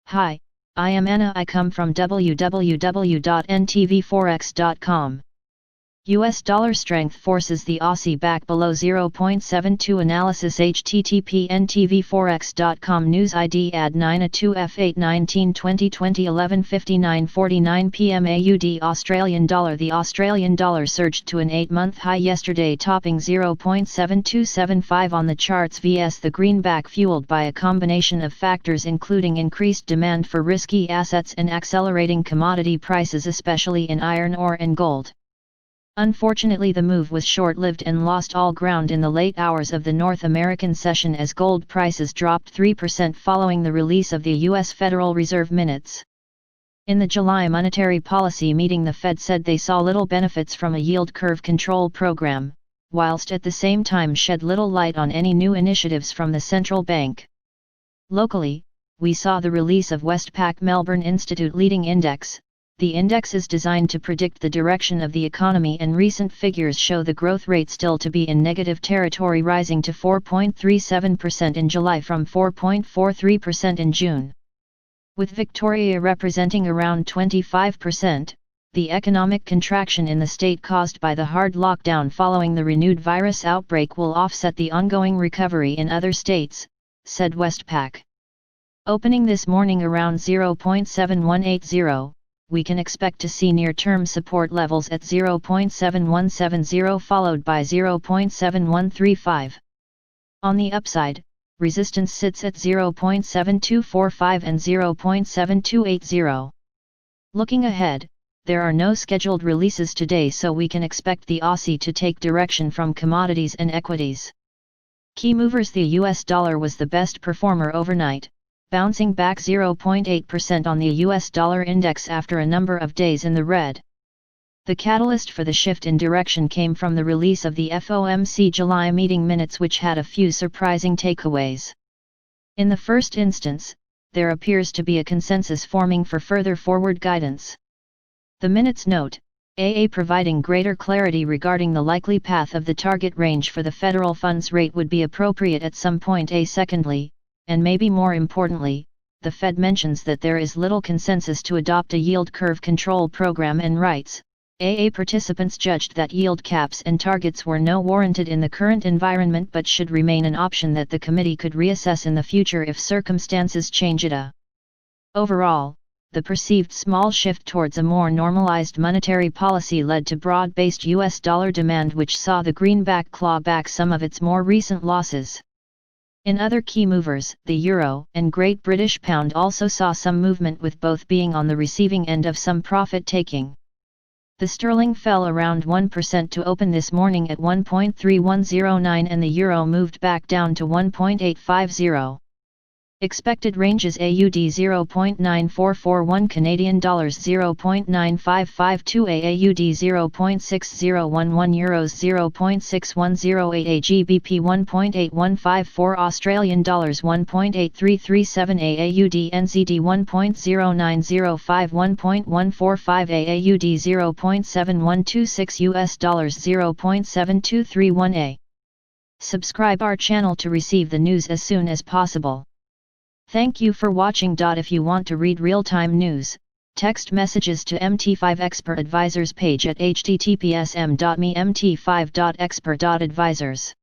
Hi, I am Anna. I come from www.ntvforex.com. US dollar strength forces the Aussie back below 0.72 analysis http ntvforex.com news ID ad 9A2 F8 19 2020 11:59:49 p.m. AUD Australian dollar. The Australian dollar surged to an 8-month high yesterday, topping 0.7275 on the charts vs the greenback, fueled by a combination of factors including increased demand for risky assets and accelerating commodity prices, especially in iron ore and gold. Unfortunately, the move was short-lived and lost all ground in the late hours of the North American session as gold prices dropped 3% following the release of the U.S. Federal Reserve minutes. In the July monetary policy meeting, the Fed said they saw little benefits from a yield curve control program, whilst at the same time shed little light on any new initiatives from the central bank. Locally, we saw the release of Westpac Melbourne Institute Leading Index. The index is designed to predict the direction of the economy, and recent figures show the growth rate still to be in negative territory, rising to 4.37% in July from 4.43% in June. With Victoria representing around 25%, the economic contraction in the state caused by the hard lockdown following the renewed virus outbreak will offset the ongoing recovery in other states, said Westpac. Opening this morning around 0.7180, we can expect to see near-term support levels at 0.7170 followed by 0.7135. On the upside, resistance sits at 0.7245 and 0.7280. Looking ahead, there are no scheduled releases today, so we can expect the Aussie to take direction from commodities and equities. Key movers: the US dollar was the best performer overnight, bouncing back 0.8% on the US dollar index after a number of days in the red. The catalyst for the shift in direction came from the release of the FOMC July meeting minutes, which had a few surprising takeaways. In the first instance, there appears to be a consensus forming for further forward guidance. The minutes note, AA providing greater clarity regarding the likely path of the target range for the federal funds rate would be appropriate at some point. Secondly, and maybe more importantly, the Fed mentions that there is little consensus to adopt a yield curve control program and writes, AA participants judged that yield caps and targets were no warranted in the current environment but should remain an option that the committee could reassess in the future if circumstances change. Overall, the perceived small shift towards a more normalized monetary policy led to broad-based US dollar demand, which saw the greenback claw back some of its more recent losses. In other key movers, the euro and Great British pound also saw some movement, with both being on the receiving end of some profit-taking. The sterling fell around 1% to open this morning at 1.3109 and the euro moved back down to 1.850. Expected ranges: AUD 0.9441, Canadian dollars 0.9552, AUD 0.6011, euros 0.6108, GBP 1.8154, Australian dollars 1.8337, AUD NZD 1.0905, 1.145, AUD 0.7126, US dollars 0.7231. Subscribe our channel to receive the news as soon as possible. Thank you for watching. If you want to read real-time news, text messages to MT5 Expert Advisors page at https://m.me mt5.expert.advisors.